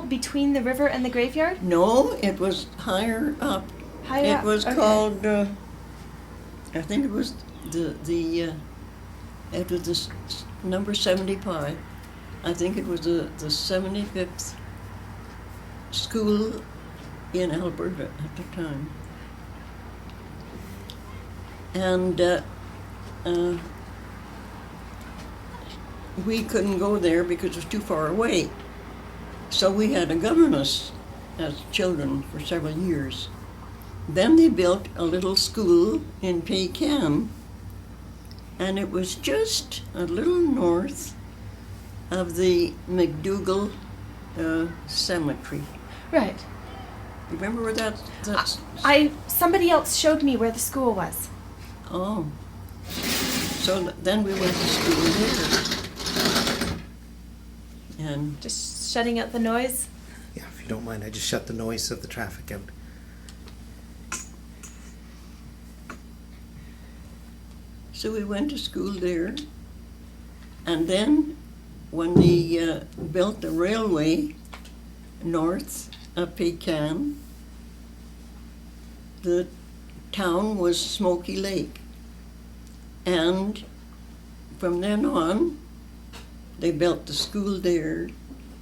between the river and the graveyard? No, it was higher up. Higher up. It was okay. called, I think it was it was number 75. I think it was the 75th school in Alberta at the time. And we couldn't go there because it was too far away. So we had a governess as children for several years. Then they built a little school in Pakan, and it was just a little north of the McDougall Cemetery. Right. Remember where that's? Somebody else showed me where the school was. Oh. So then we went to school there. And Just shutting out the noise. Yeah, if you don't mind, I just shut the noise of the traffic out. so we went to school there. And then when they built the railway north of Pakan, the town was Smoky Lake. And from then on, they built the school there,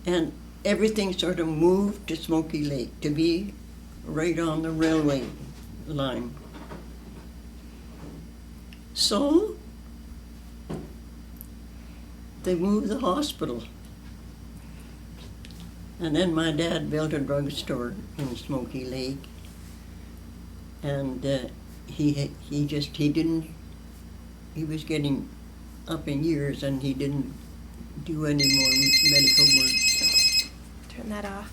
and everything sort of moved to Smoky Lake to be right on the railway line. So they moved the hospital. And then my dad built a drugstore in Smoky Lake, and he was getting up in years, and he didn't do any more medical work. Turn that off.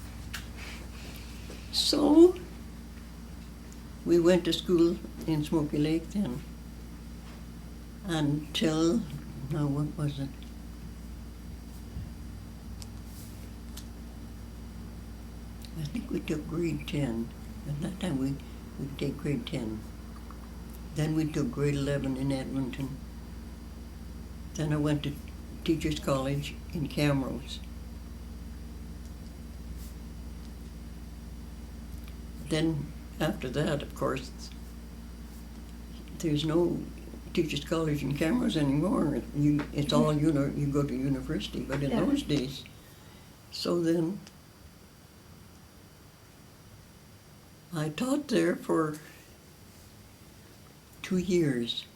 So we went to school in Smoky Lake then until, now what was it? I think we took grade 10. At that time we take grade 10. Then we took grade 11 in Edmonton. Then I went to Teachers College in Camrose. Then after that, of course, there's no Teachers College in Camrose anymore. It's all, you go to university, but in those days. So then I taught there for 2 years.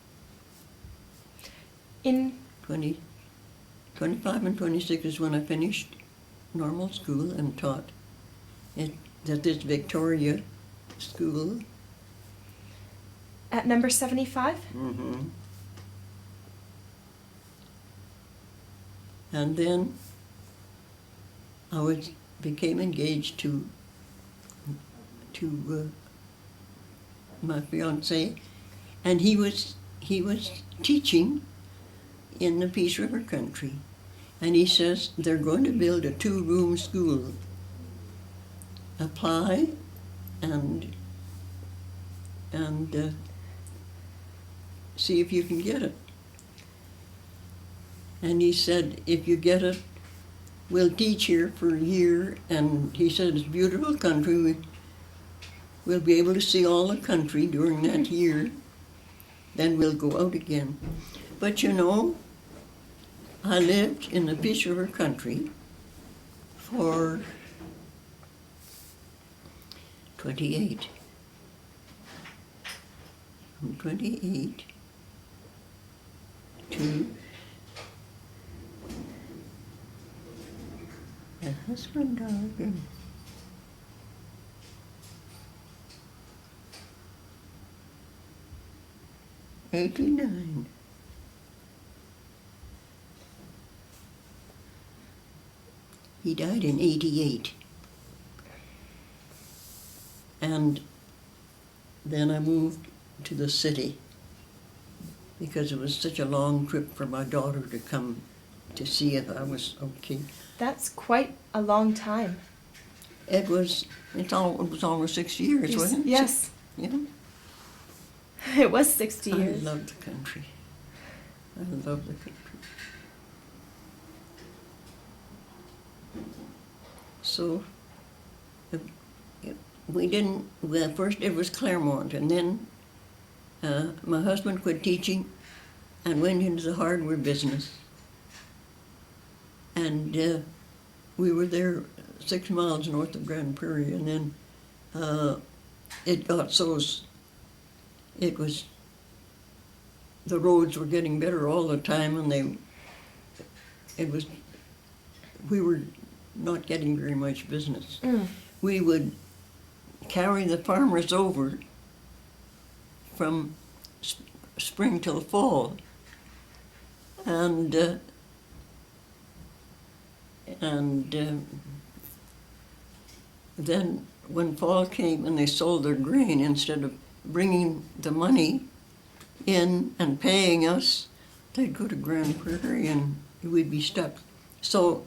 In 25 and 26 is when I finished normal school and taught at this Victoria school. At number 75? Mm-hmm. And then I became engaged to my fiance, and he was teaching in the Peace River country, and he says they're going to build a 2-room school. Apply and see if you can get it. And he said, if you get it, we'll teach here for a year, and he said it's a beautiful country. We'll be able to see all the country during that year. Then we'll go out again. But I lived in the Peace River country for 28. From 28 to a husband dog and 89. He died in 88. And then I moved to the city because it was such a long trip for my daughter to come to see if I was okay. That's quite a long time. It was almost 6 years, wasn't it? Yes. Yeah. It was 60 years. I love the country. I love the country. So we didn't, well, first it was Claremont, and then my husband quit teaching and went into the hardware business. And we were there 6 miles north of Grand Prairie, and then it got so, it was, the roads were getting better all the time, and we were not getting very much business. We would carry the farmers over from spring till fall, and then when fall came and they sold their grain, instead of bringing the money in and paying us, they'd go to Grand Prairie and we'd be stuck. So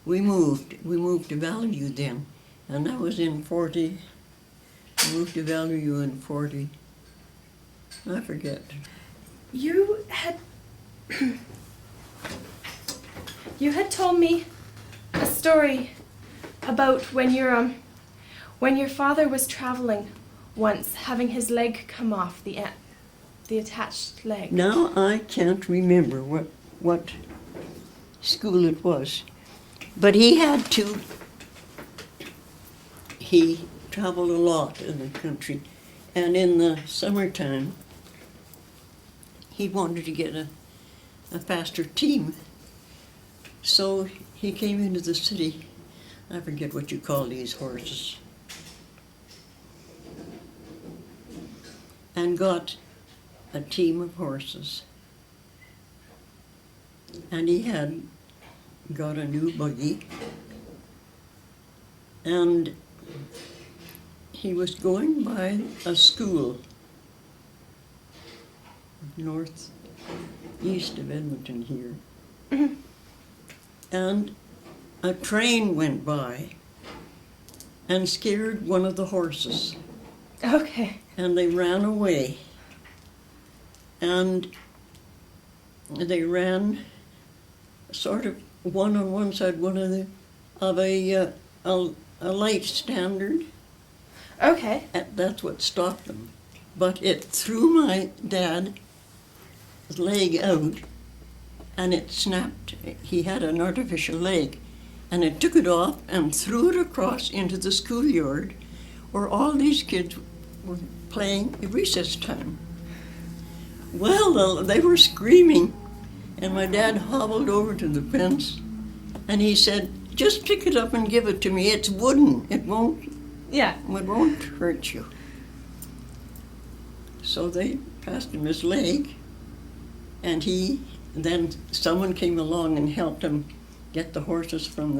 we moved to Valley then, and that was in 40. We moved to Valley in 40. I forget. You had you had told me a story about when your father was traveling once, having his leg come off, the attached leg. Now I can't remember what school it was, but he traveled a lot in the country, and in the summertime he wanted to get a faster team, so he came into the city. I forget what you call these horses, and got a team of horses. And he had got a new buggy, and he was going by a school northeast of Edmonton here. And a train went by and scared one of the horses. Okay. And they ran away. And they ran sort of one on one side, one of a light standard. Okay. And that's what stopped them. But it threw my dad's leg out, and it snapped. He had an artificial leg, and it took it off and threw it across into the schoolyard, where all these kids were playing at recess time. Well, they were screaming, and my dad hobbled over to the fence, and he said, "Just pick it up and give it to me. It's wooden. It won't hurt you." So they passed him his leg, and then someone came along and helped him get the horses from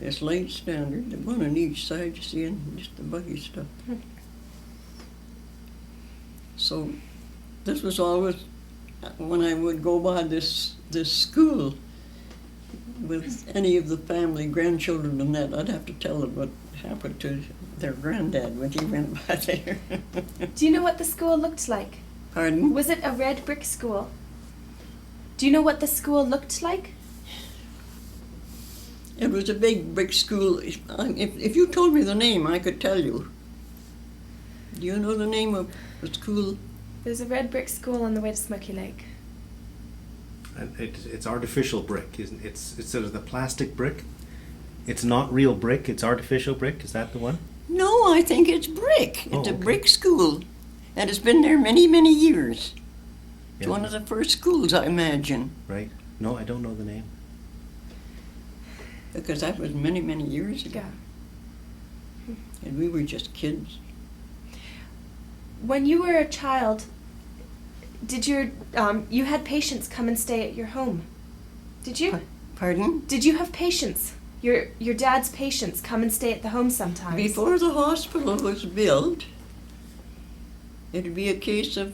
this light standard, the one on each side, you see, and just the buggy stuff. So this was always when I would go by this school with any of the family, grandchildren and that, I'd have to tell them what happened to their granddad when he went by there. Do you know what the school looked like? Pardon? Was it a red brick school? Do you know what the school looked like? It was a big brick school. If you told me the name, I could tell you. Do you know the name of the school? There's a red brick school on the way to Smoky Lake. And it's artificial brick, isn't it? It's sort of the plastic brick. It's not real brick, it's artificial brick. Is that the one? No, I think it's brick. It's a okay. brick school. And it's been there many, many years. It's Yeah. one of the first schools, I imagine. Right. No, I don't know the name. Because that was many, many years ago. Yeah. And we were just kids. When you were a child, did you had patients come and stay at your home? Did you? Pardon? Did you have patients? Your dad's patients come and stay at the home sometimes? Before the hospital was built, it'd be a case of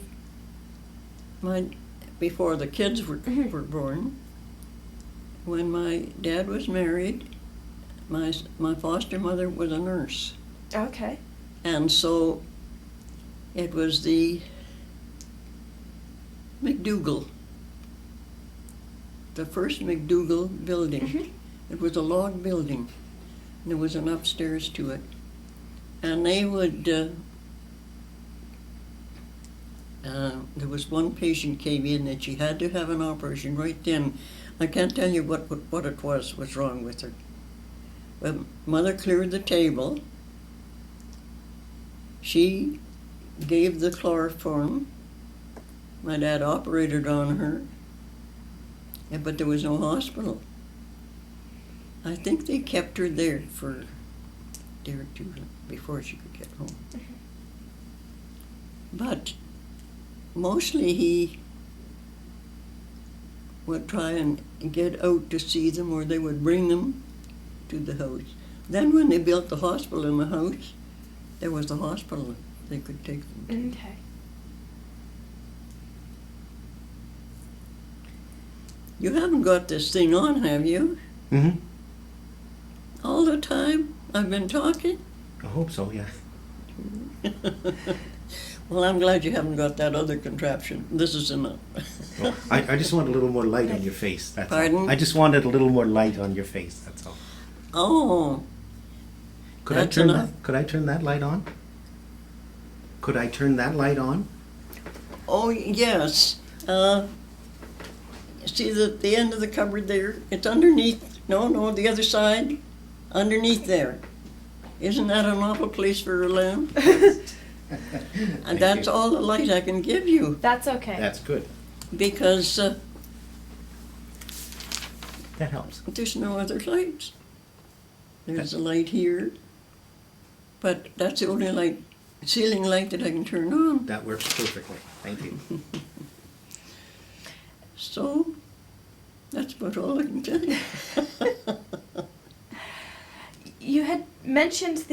before the kids were born. When my dad was married, my foster mother was a nurse. Okay. And so it was the McDougall, the first McDougall building. It was a log building. There was an upstairs to it. And they would, there was one patient came in that she had to have an operation right then. I can't tell you what it was wrong with her. But Mother cleared the table. She gave the chloroform. My dad operated on her. Yeah, but there was no hospital. I think they kept her there for a day or two before she could get home. But mostly he would try and get out to see them, or they would bring them to the house. Then when they built the hospital in the house, there was a hospital they could take them to. Okay. You haven't got this thing on, have you? Mm-hmm. All the time I've been talking? I hope so, yeah. Well, I'm glad you haven't got that other contraption. This is enough. Well, I just want a little more light on your face, that's Pardon? all. I just wanted a little more light on your face, that's all. Oh, Could That's I turn enough. that? Could I turn that light on? Could I turn that light on? oh yes. See the end of the cupboard there? It's underneath. No, the other side. Underneath there. Isn't that an awful place for a lamp? And Thank that's you. all the light I can give you, That's okay. That's good. because That helps. there's no other lights. There's a light here, but that's the only light, ceiling light that I can turn on. That works perfectly. Thank you. So, that's about all I can tell you. You had mentioned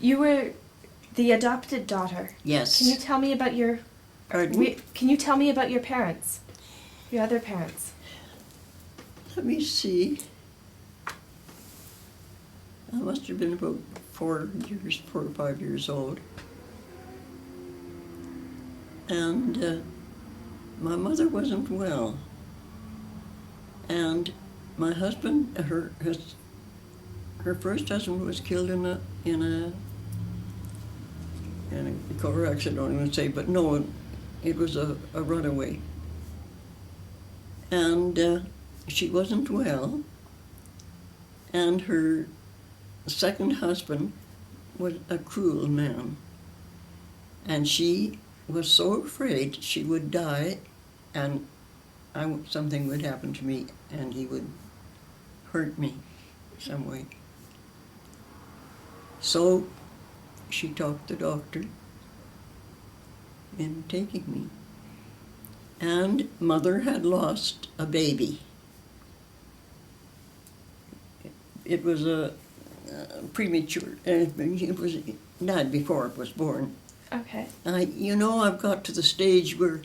you were the adopted daughter. Yes. Can you tell me about your Pardon? Can you tell me about your parents? Your other parents? Let me see. I must have been about 4 or 5 years old. And my mother wasn't well. And my husband, her first husband was killed in a car accident, I don't even say, but no, it was a runaway. And she wasn't well. And her second husband was a cruel man. And she was so afraid she would die and something would happen to me and he would hurt me some way. So she talked the doctor into taking me. And Mother had lost a baby. It was a premature, it was died before it was born. Okay. I've got to the stage where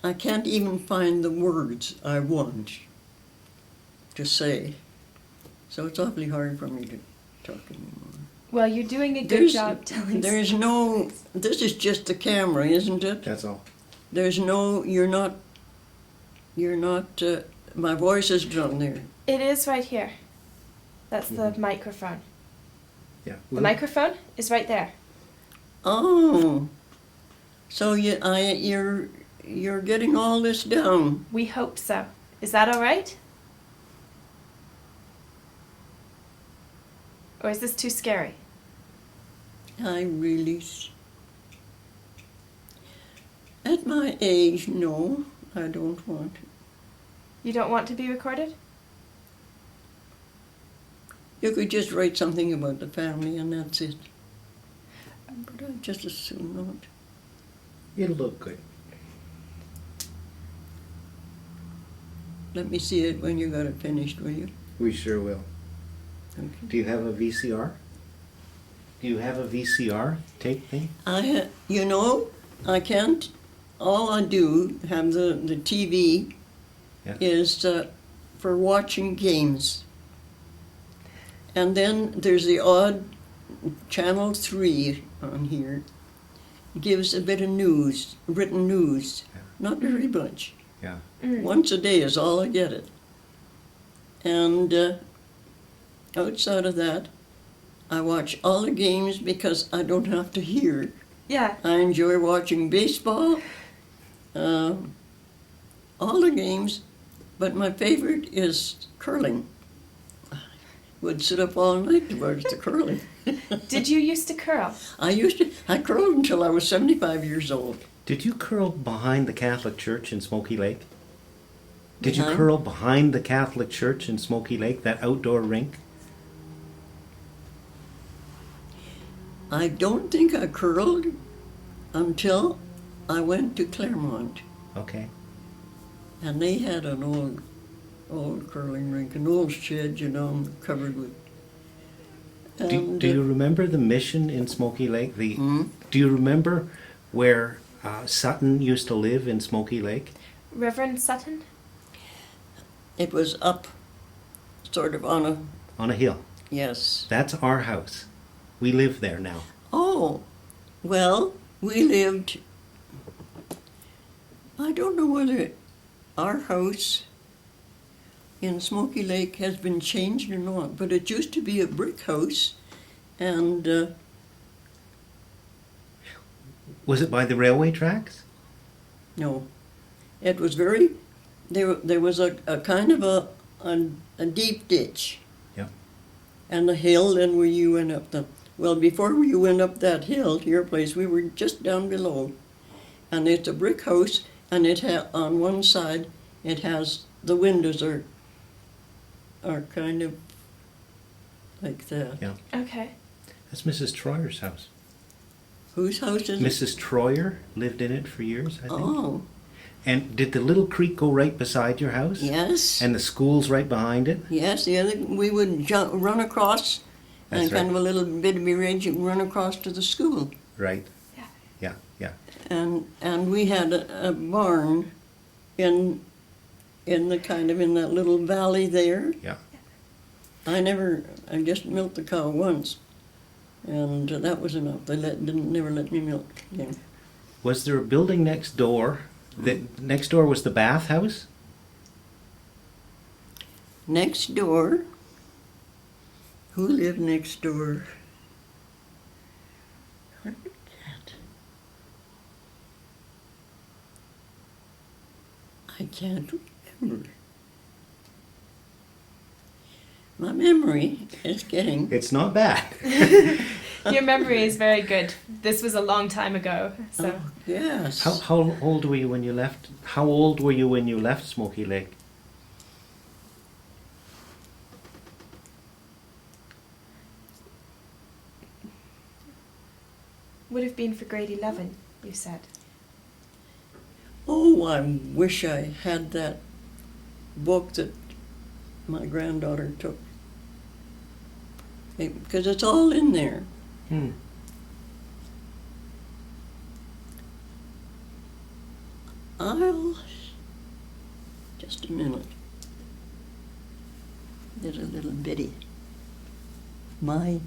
I can't even find the words I want to say. So it's awfully hard for me to talk anymore. Well, you're doing a good job telling There's no, this is just the camera, isn't it? That's all. There's no, you're not, my voice is down there. It is right here. That's the microphone. Yeah. The microphone is right there. Oh, so you're getting all this down. We hope so. Is that all right? Or is this too scary? At my age, no, I don't want to. You don't want to be recorded? You could just write something about the family and that's it. But I just as soon not. It'll look good. Let me see it when you got it finished, will you? We sure will. Okay. Do you have a VCR? Do you have a VCR tape thing? I can't. All I do have the TV Yeah. is for watching games. And then there's the odd Channel 3 on here. Gives a bit of news, written news. Yeah. Not very much. Yeah. Once a day is all I get it. And outside of that, I watch all the games because I don't have to hear. Yeah. I enjoy watching baseball, all the games, but my favorite is curling. Would sit up all night to watch the curling. Did you used to curl? I curled until I was 75 years old. Did you curl behind the Catholic Church in Smoky Lake? Did you Behind? curl behind the Catholic Church in Smoky Lake, that outdoor rink? I don't think I curled until I went to Claremont, Okay. and they had an old curling rink, an old shed, covered with. Do you remember the mission in Smoky Lake? Hmm? Do you remember where Sutton used to live in Smoky Lake? Reverend Sutton? It was up, sort of on On a hill. yes. That's our house. We live there now. Oh, well, we lived, I don't know whether our house in Smoky Lake has been changed or not, but it used to be a brick house, and Was it by the railway tracks? no, it was there was a kind of a deep ditch. Yep. And the hill, then where you went up before you went up that hill to your place, we were just down below. And it's a brick house, and on one side, it has, the windows are kind of like that. Yeah. Okay. That's Mrs. Troyer's house. Whose house is it? Mrs. Troyer lived in it for years, I think. Oh, And did the little creek go right beside your house? yes. And the school's right behind it? Yes, we would run across, and That's kind right. of a little bit of ridge and run across to the school. Right. Yeah. Yeah, yeah. And we had a barn in the kind of in that little valley there. Yeah. I just milked the cow once, and that was enough. They never let me milk again. Was there a building next door? Next door was the bathhouse? Next door, who lived next door? I forget. I can't remember. My memory is getting. It's not bad. Your memory is very good. This was a long time ago, so. Oh, yes. How old were you when you left? How old were you when you left Smoky Lake? Would have been for grade 11, you said. Oh, I wish I had that book that my granddaughter took. Because it's all in there. Hmm. Just a minute. There's a little bitty. My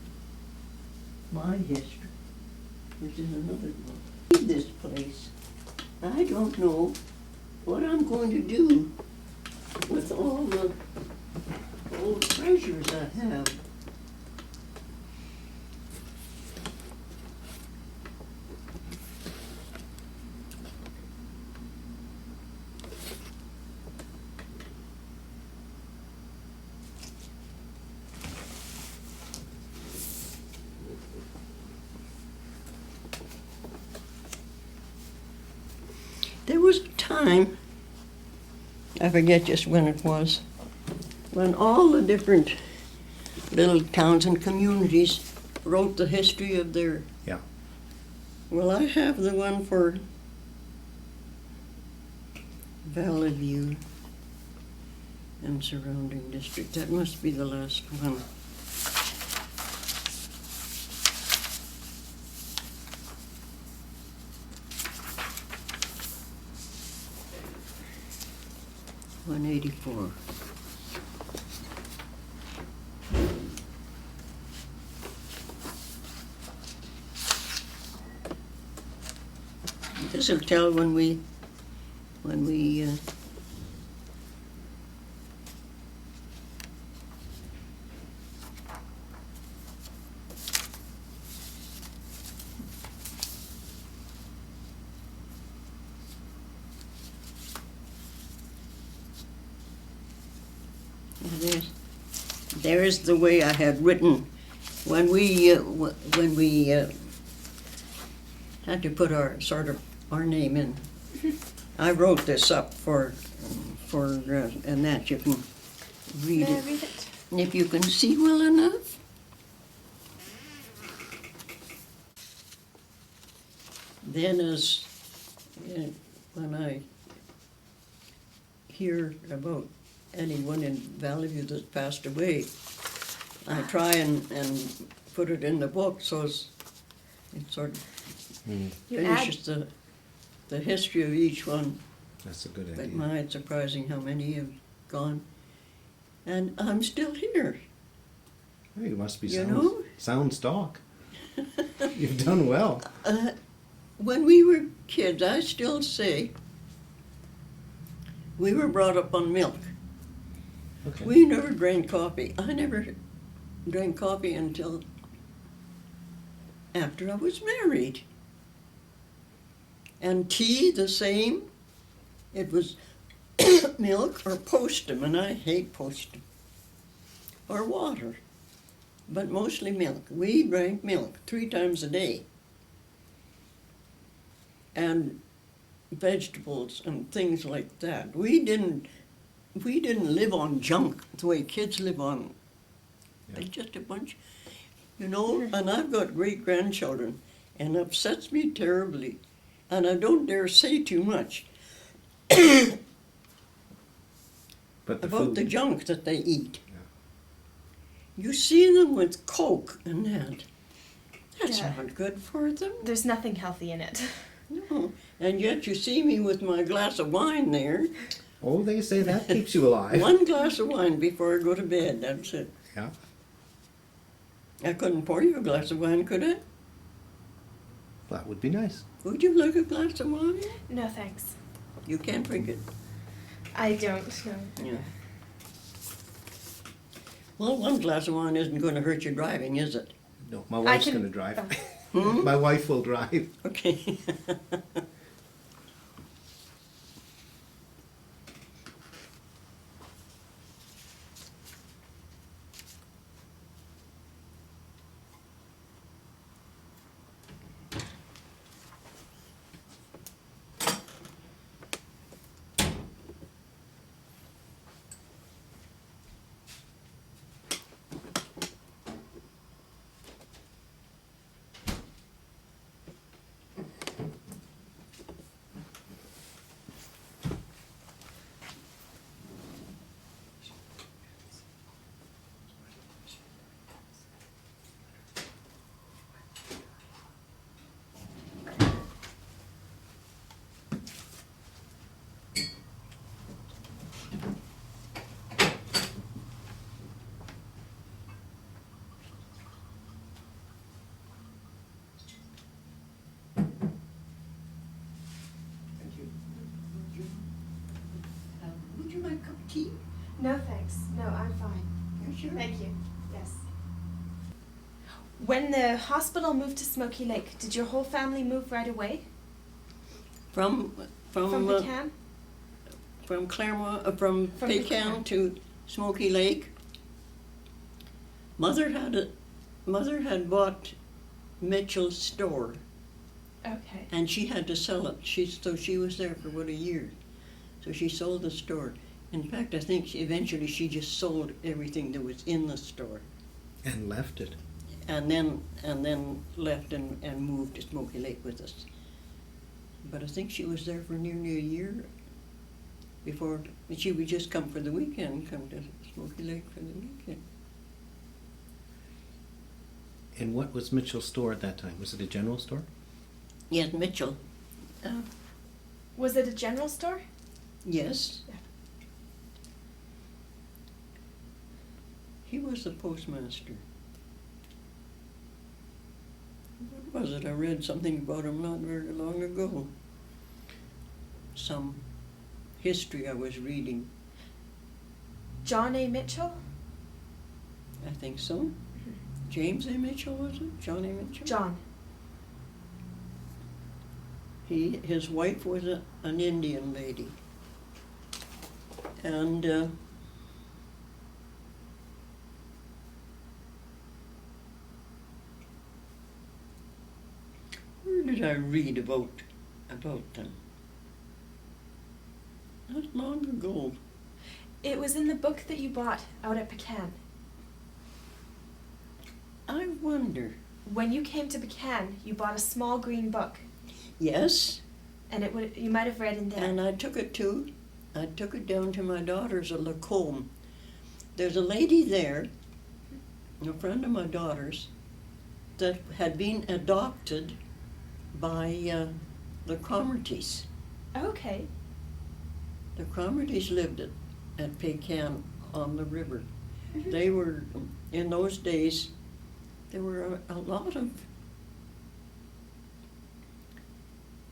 history is in another book. This place. I don't know what I'm going to do with all the old treasures I have. There was a time, I forget just when it was, when all the different little towns and communities wrote the history of their. Yeah. Well, I have the one for Valley View and surrounding district. That must be the last one. $184. This will tell when we there's the way I had written when we had to put our name in. I wrote this up for and that you can read May I it. read it? And if you can see well enough. Then as when I hear about anyone in Valley View that's passed away, I try and put it in the book so it sort of You add, finishes the history of each one. That's a good But idea. my, it's surprising how many have gone. And I'm still here. Oh, you must be You sound, know? sound stock. You've done well. When we were kids, I still say, we were brought up on milk. Okay. We never drank coffee. I never drank coffee until after I was married. And tea, the same. It was milk or postum, and I hate postum. Or water, but mostly milk. We drank milk 3 times a day. And vegetables and things like that. We didn't live on junk the way kids live on. Yeah. It's just a bunch, and I've got great-grandchildren, and it upsets me terribly, and I don't dare say too much But the about food. the junk that they eat. Yeah. You see them with Coke and that. That's Yeah. not good for them. there's nothing healthy in it. No. And yet you see me with my glass of wine there. Oh, they say that keeps you alive. 1 glass of wine before I go to bed, that's it. Yeah. I couldn't pour you a glass of wine, could I? That would be nice. Would you like a glass of wine? No thanks. You can't drink it. I don't know. Yeah. Well, 1 glass of wine isn't going to hurt you driving, is it? No, my wife's can- going to drive. Hmm? My wife will drive. Okay. Would you like a cup of tea? No thanks. No, I'm fine. You sure? Thank you. Yes. When the hospital moved to Smoky Lake, did your whole family move right away? From Pekan? from Claremont, from From Pekan Pekan. to Smoky Lake. Mother had bought Mitchell's store, Okay. and she had to sell it. So she was there for about a year. So she sold the store. In fact, I think eventually she just sold everything that was in the store, And left it. and then left and moved to Smoky Lake with us. But I think she was there for nearly a year before she would just come for the weekend, come to Smoky Lake for the weekend. And what was Mitchell's store at that time? Was it a general store? Yes, Mitchell. Was it a general store? Yes. Yeah. He was the postmaster. What was it? I read something about him not very long ago. Some history I was reading. John A. Mitchell? I think so. James A. Mitchell, was it? John A. Mitchell? John. His wife was an Indian lady. And did I read about them? Not long ago. It was in the book that you bought out at Pakan. I wonder. When you came to Pakan, you bought a small green book, Yes, and you might have read in there. and I took it down to my daughter's at Lacombe. There's a lady there, a friend of my daughter's, that had been adopted by the Cromartys. Okay. The Cromartys lived at Pakan on the river. Mhm. They were, in those days, there were a lot of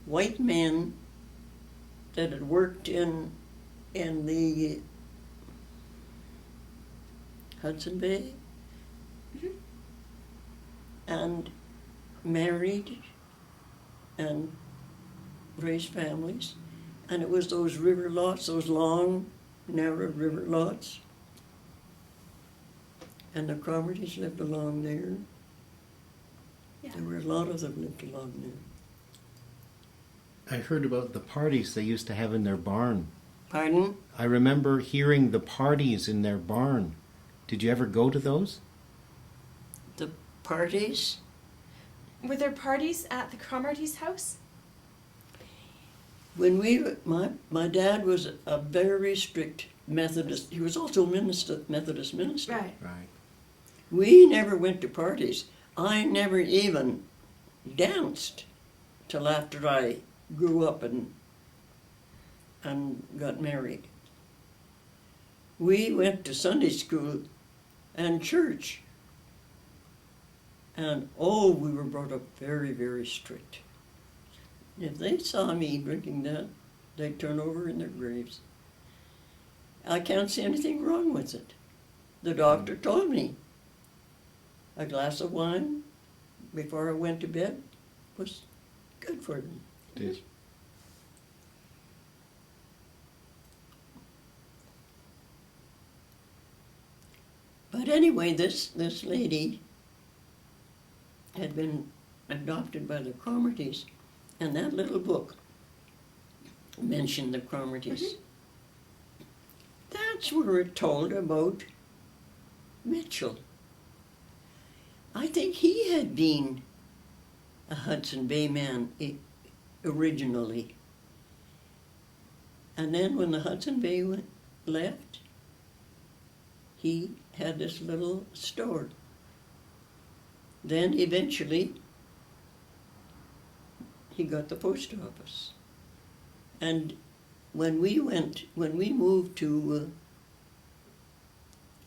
white men that had worked in the Hudson Bay Mhm. and married and raised families. And it was those river lots, those long, narrow river lots. And the Cromartys lived along there. Yeah. There were a lot of them lived along there. I heard about the parties they used to have in their barn. Pardon? I remember hearing the parties in their barn. Did you ever go to those? The parties? Were there parties at the Cromartys' house? When my dad was a very strict Methodist. He was also Methodist minister. Right. Right. We never went to parties. I never even danced till after I grew up and got married. We went to Sunday school and church. And we were brought up very, very strict. If they saw me drinking that, they'd turn over in their graves. I can't see anything wrong with it. The doctor told me a glass of wine before I went to bed was good for me. It is. But anyway, this lady had been adopted by the Cromartys, and that little book mentioned the Cromartys. Mhm. That's where it told about Mitchell. I think he had been a Hudson Bay man originally. And then when the Hudson Bay left, he had this little store. Then eventually, he got the post office. And when we moved to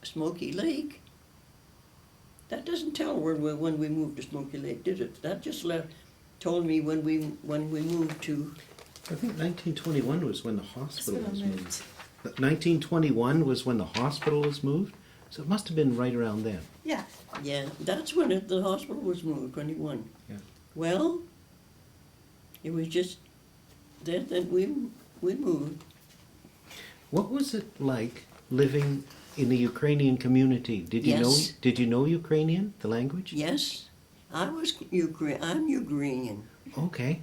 Smoky Lake, that doesn't tell when we moved to Smoky Lake, did it? That just told me when we moved to. I think 1921 was when the hospital Hospital was moved. moved. 1921 was when the hospital was moved, so it must have been right around then. Yeah. Yeah, that's when the hospital was moved, 21. Yeah. Well, it was just that we moved. What was it like living in the Ukrainian community? Did you know? Yes. Did you know Ukrainian, the language? Yes, I'm Ukrainian. Okay.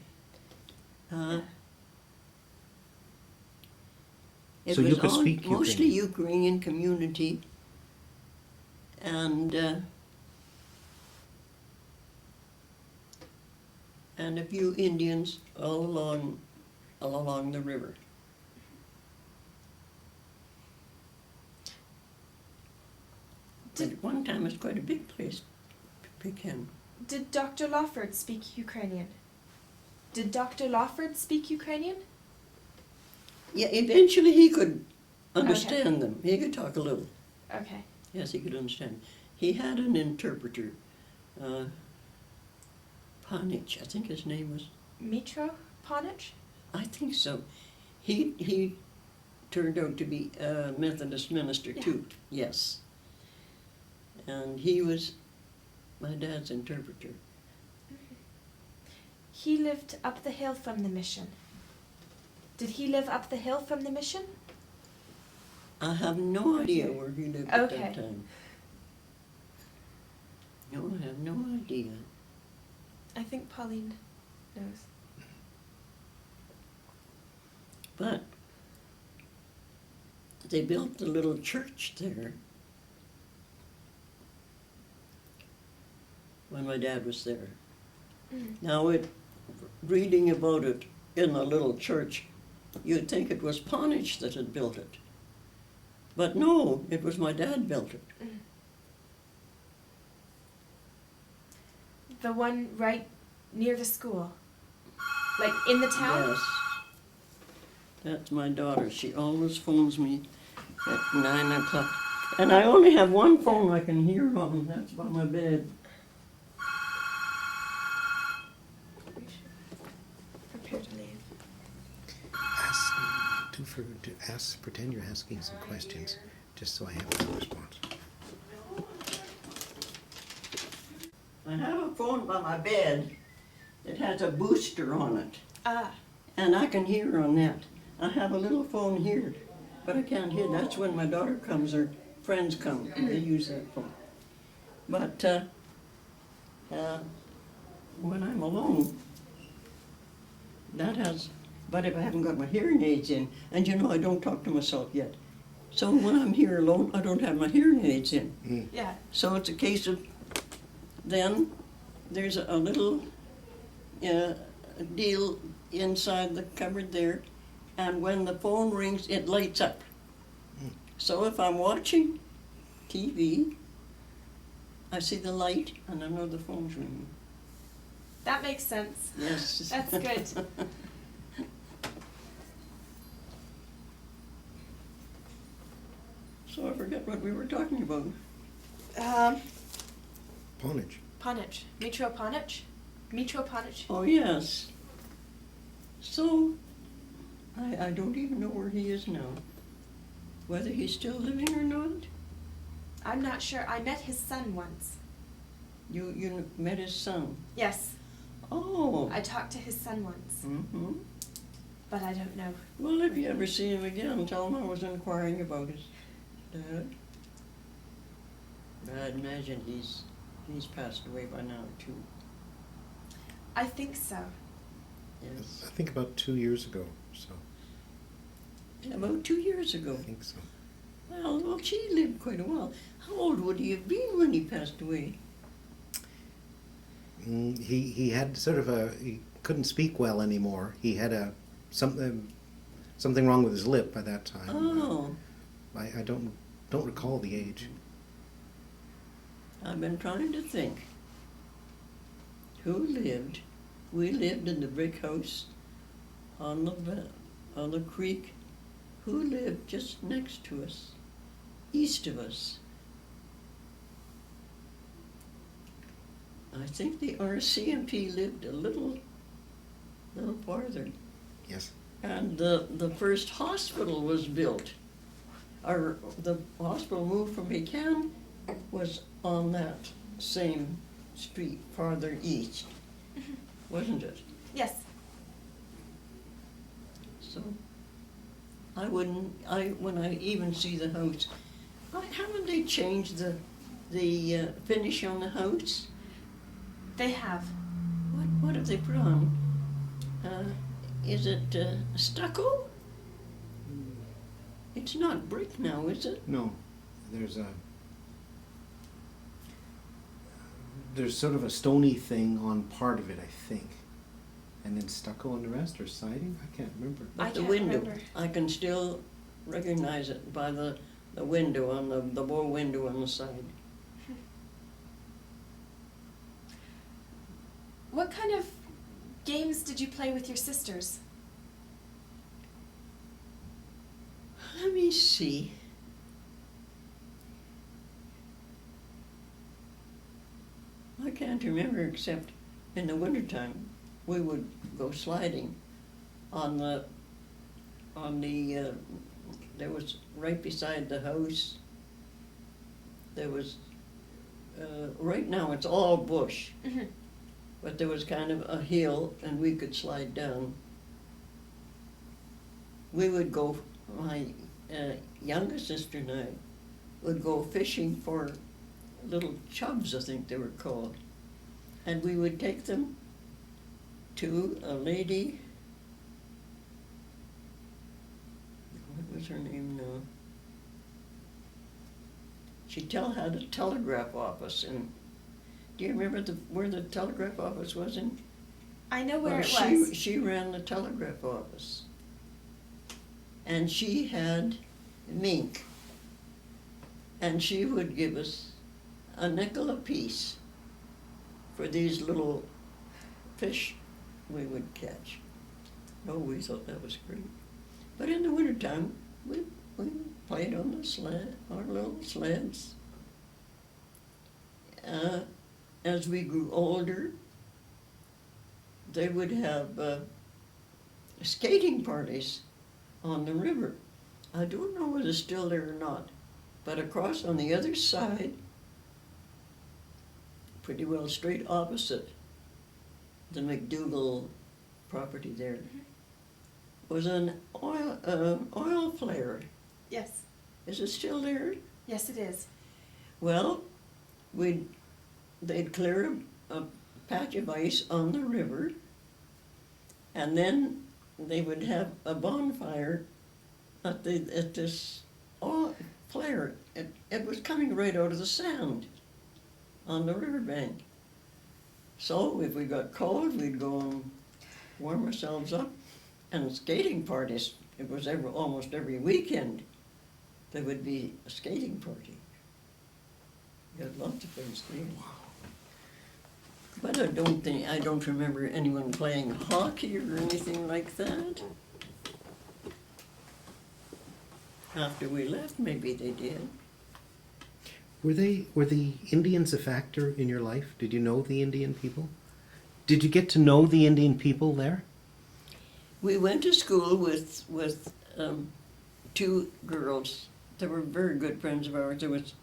It So you was could speak mostly Ukrainian. Ukrainian community, and a few Indians all along the river. At one time, it was quite a big place, Pakan. Did Dr. Lawford speak Ukrainian? Did Dr. Lawford speak Ukrainian? Yeah, eventually he could understand them. He could talk a little. Okay. Yes, he could understand. He had an interpreter, Panich, I think his name was. Mitro Ponich? I think so. He turned out to be a Methodist minister Yeah. too. Yes. And he was my dad's interpreter. He lived up the hill from the mission. Did he live up the hill from the mission? I have no idea where he lived at Okay. that time. No, I have no idea. I think Pauline knows. But they built the little church there when my dad was there. Now, reading about it in the little church, you'd think it was Ponich that had built it. But no, it was my dad built it. The one right near the school? Like in the town? Yes. That's my daughter. She always phones me at 9 o'clock. And I only have one phone I can hear on, and that's by my bed. We should prepare to leave. Pretend you're asking some questions, just so I have a response. I have a phone by my bed that has a booster on it, Ah, and I can hear on that. I have a little phone here, but I can't hear. That's when my daughter comes or friends come. They use that phone. But when I'm alone, that has. But if I haven't got my hearing aids in, and you know I don't talk to myself yet, so when I'm here alone, I don't have my hearing aids in. yeah. So it's a case of, then there's a little deal inside the cupboard there, and when the phone rings, it lights up. So if I'm watching TV, I see the light and I know the phone's ringing. That makes sense. Yes. That's good. So I forget what we were talking about. Ponich. Ponich. Mitro Ponich? Mitro Ponich? Oh, yes. So, I don't even know where he is now. Whether he's still living or not. I'm not sure. I met his son once. You met his son. Yes. Oh. I talked to his son once, Mm-hmm. but I don't know. Well, if you ever see him again, tell him I was inquiring about his dad. I'd imagine he's passed away by now, too. I think so. Yes. I think about 2 years ago, so About 2 years ago. I think so. Well, she lived quite a while. How old would he have been when he passed away? He had sort of he couldn't speak well anymore. He had something wrong with his lip by that time. Oh. I don't recall the age. I've been trying to think. Who lived? We lived in the brick house on the creek. Who lived just next to us, east of us? I think the RCMP lived a little farther. Yes. And the first hospital was built. The hospital moved from Pakan was on that same street farther east, wasn't it? Yes. So when I even see the house, haven't they changed the finish on the house? They have. What have they put on? Is it stucco? It's not brick now, is it? No, there's sort of a stony thing on part of it, I think, and then stucco on the rest, or siding. I can't remember. But I the can't window, remember. I can still recognize it by the window on the bow window on the side. What kind of games did you play with your sisters? Let me see. I can't remember except in the wintertime we would go sliding on the there was right beside the house. There was right now it's all bush, but there was kind of a hill and we could slide down. We would go, my youngest sister and I would go fishing for little chubs, I think they were called. And we would take them to a lady, what was her name now? She had a telegraph office in, do you remember where the telegraph office was in? I know where Well, it was. she ran the telegraph office. And she had mink. And she would give us a nickel apiece for these little fish we would catch. Oh, we thought that was great. But in the wintertime, we played on the sled, our little sleds. As we grew older, they would have skating parties on the river. I don't know whether it's still there or not, but across on the other side, pretty well straight opposite the McDougall property there, was an oil flare. Yes. Is it still there? Yes, it is. Well, they'd clear a patch of ice on the river, and then they would have a bonfire at this oil flare. It was coming right out of the sand on the riverbank. So if we got cold, we'd go and warm ourselves up. And skating parties, it was almost every weekend there would be a skating party. We had lots of fun skating. But I don't remember anyone playing hockey or anything like that. After we left, maybe they did. Were the Indians a factor in your life? Did you know the Indian people? Did you get to know the Indian people there? We went to school with two girls. They were very good friends of ours. There was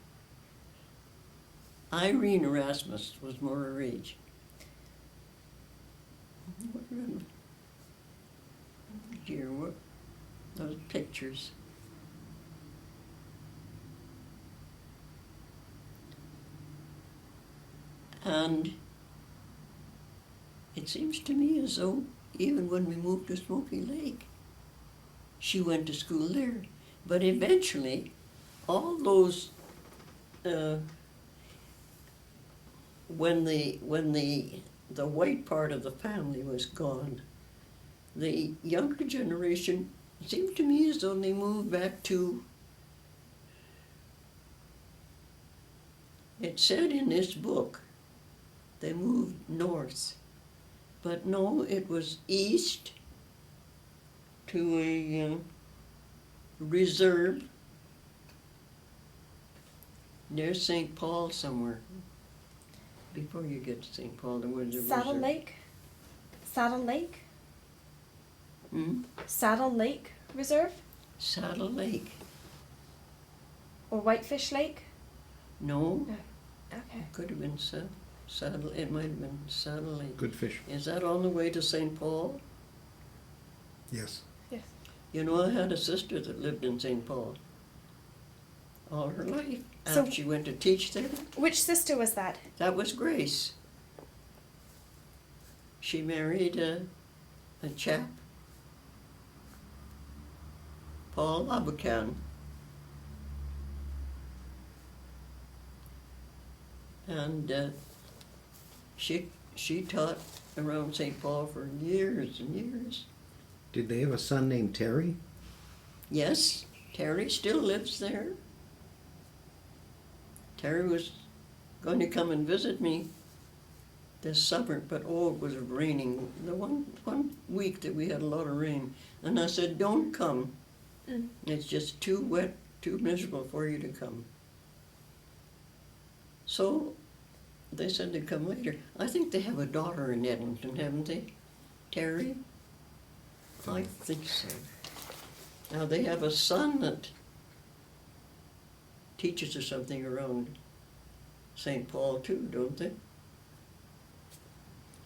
Irene Erasmus was more her age. Dear, what those pictures. And it seems to me as though even when we moved to Smoky Lake, she went to school there. But eventually, all those, when the white part of the family was gone, the younger generation, it seemed to me as though they moved back to, it said in this book, they moved north. But no, it was east to a reserve near St. Paul somewhere. Before you get to St. Paul, there was a Saddle reserve. Lake? Saddle Lake? Hmm? Saddle Lake Reserve? Saddle Lake. Or Whitefish Lake? No, Okay. it could have been Saddle. It might have been Saddle Lake. Good fish. Is that on the way to St. Paul? Yes. Yes. You know, I had a sister that lived in St. Paul all her life. So- After she went to teach there, Which sister was that? that was Grace. She married a chap, Pakan. And she taught around St. Paul for years and years. Did they have a son named Terry? Yes, Terry still lives there. Terry was going to come and visit me this summer, but oh, it was raining. The one week that we had a lot of rain. And I said, don't come. Mm. It's just too wet, too miserable for you to come. So they said they'd come later. I think they have a daughter in Edmonton, haven't they? Terry? I think so. Now they have a son that teaches or something around St. Paul too, don't they?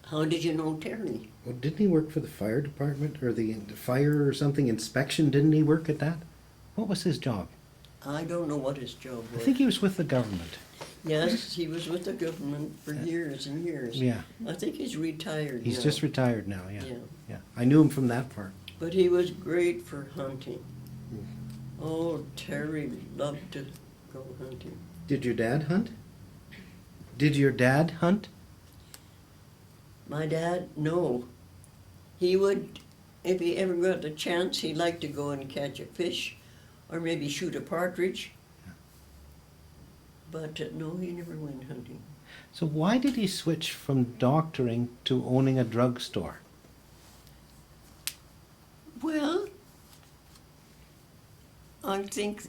How did you know Terry? Well, didn't he work for the fire department or the fire or something inspection? Didn't he work at that? What was his job? I don't know what his job I was. think he was with the government. Yes, he was with the government for years and years. Yeah. I think he's retired He's now. just retired now, yeah. Yeah. Yeah. I knew him from that part. But he was great for hunting. Oh, Terry loved to go hunting. Did your dad hunt? Did your dad hunt? My dad, no. He would, if he ever got the chance, he'd like to go and catch a fish or maybe shoot a partridge. But no, he never went hunting. So why did he switch from doctoring to owning a drugstore? Well, I think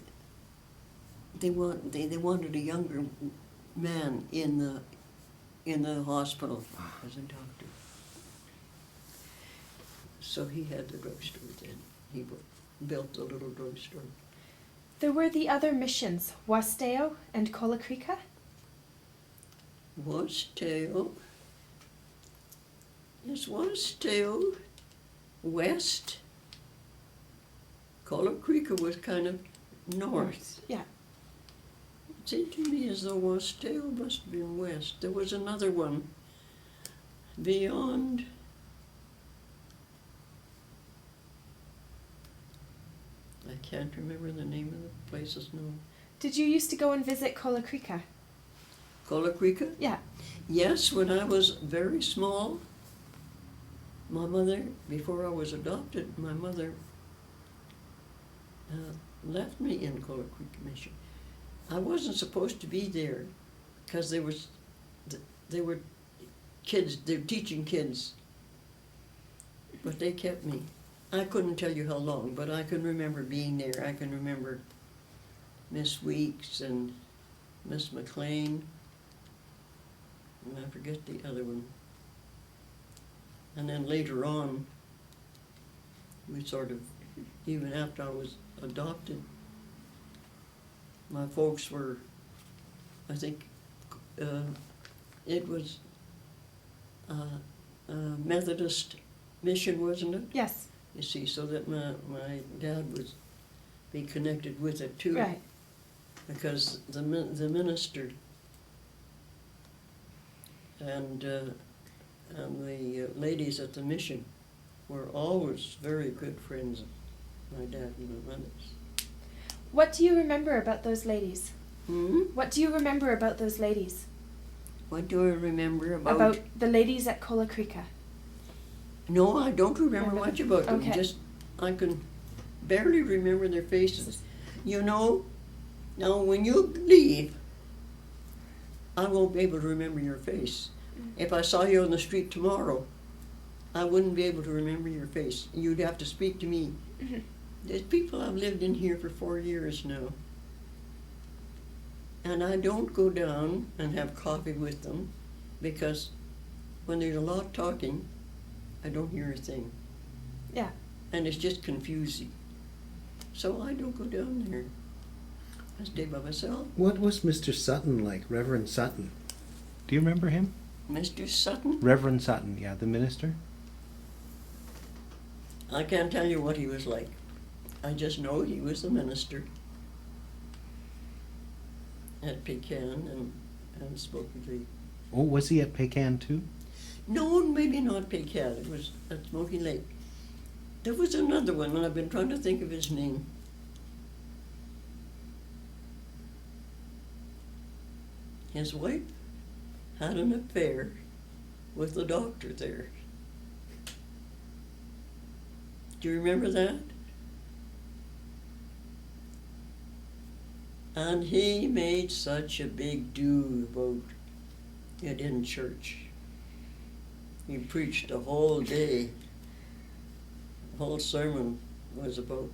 they wanted a younger man in the hospital as a doctor. So he had the drugstore then. He built the little drugstore. There were the other missions, Wasteo and Colacrica. Wasteo. Yes, Wasteo. West. Colacrica was kind of north. Yeah. It seemed to me as though Wasteo must have been west. There was another one beyond. I can't remember the name of the places now. Did you used to go and visit Colacrica? Colacrica? Yeah. Yes, when I was very small, my mother, before I was adopted, my mother left me in Colacrica Mission. I wasn't supposed to be there because they were kids, they were teaching kids, but they kept me. I couldn't tell you how long, but I can remember being there. I can remember Miss Weeks and Miss McLean, and I forget the other one. And then later on, we sort of, even after I was adopted, my folks were, I think, it was a Methodist mission, wasn't it? Yes. You see, so that my dad would be connected with it too. Right. Because the minister and the ladies at the mission were always very good friends of my dad and my mother's. What do you remember about those ladies? Hmm? What do you remember about those ladies? What do I remember About the ladies at Colacrica? No, I don't remember Remember. much about them. Okay. Just I can barely remember their faces. You know, now when you leave, I won't be able to remember your face. If I saw you on the street tomorrow, I wouldn't be able to remember your face. You'd have to speak to me. Mhm. There's people I've lived in here for 4 years now. And I don't go down and have coffee with them because when there's a lot talking, I don't hear a thing. Yeah. And it's just confusing. So I don't go down there. I stay by myself. What was Mr. Sutton like, Reverend Sutton? Do you remember him? Mr. Sutton, Reverend Sutton, yeah, the minister. I can't tell you what he was like. I just know he was the minister at Pakan and Smoky Lake. Oh, was he at Pakan too? No, maybe not Pakan. It was at Smoky Lake. There was another one, and I've been trying to think of his name. His wife had an affair with the doctor there. Do you remember that? And he made such a big do about it in church. He preached the whole day. The whole sermon was about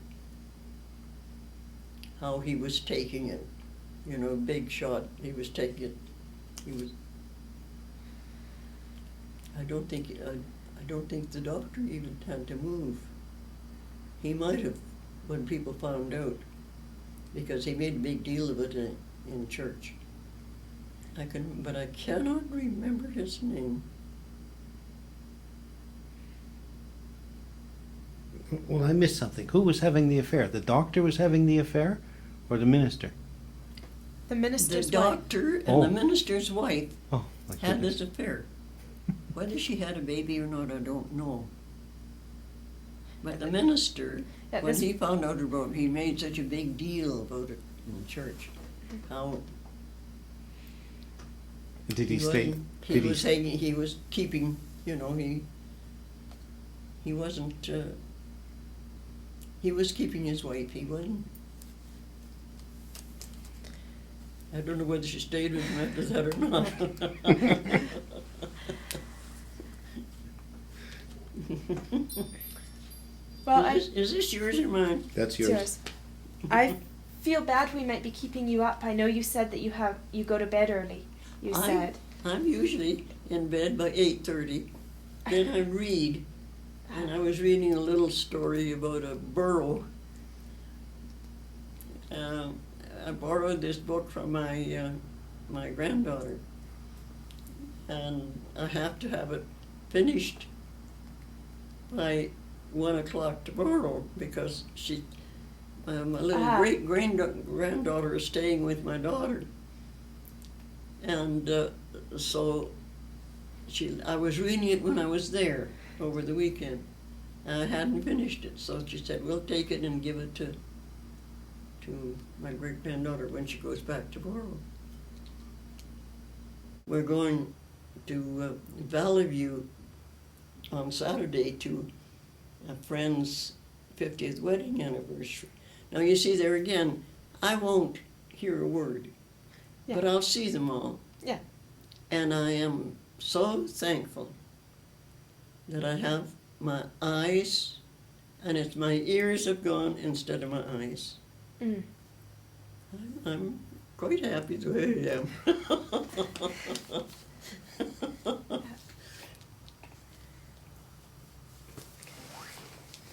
how he was taking it. You know, big shot. He was taking it. He was. I don't think the doctor even had to move. He might have when people found out, because he made a big deal of it in church. But I cannot remember his name. Well, I missed something. Who was having the affair? The doctor was having the affair, or the minister? The The minister's wife. doctor and Oh. the minister's wife Oh, my had goodness. this affair. Whether she had a baby or not, I don't know. But the minister, Yeah, when this- he found out about it, he made such a big deal about it in church. How Did he stay? wasn't- he Did was hanging, he was keeping, you know, he wasn't, he was keeping his wife, he wasn't. I don't know whether she stayed with him after that or not. Well, Is this yours or mine? That's it's yours. yours. I feel bad we might be keeping you up. I know you said that you go to bed early. You said. I'm usually in bed by 8:30. Then I read, and I was reading a little story about a burro. I borrowed this book from my granddaughter, and I have to have it finished by 1 o'clock tomorrow because my little great granddaughter is staying with my daughter, and so I was reading it when I was there over the weekend. I hadn't finished it, so she said, "We'll take it and give it to my great granddaughter when she goes back tomorrow." We're going to Valley View on Saturday to a friend's 50th wedding anniversary. Now you see there again, I won't hear a word, Yeah. but I'll see them all. Yeah. And I am so thankful that I have my eyes, and it's my ears have gone instead of my eyes. Mm. I'm quite happy the way I am.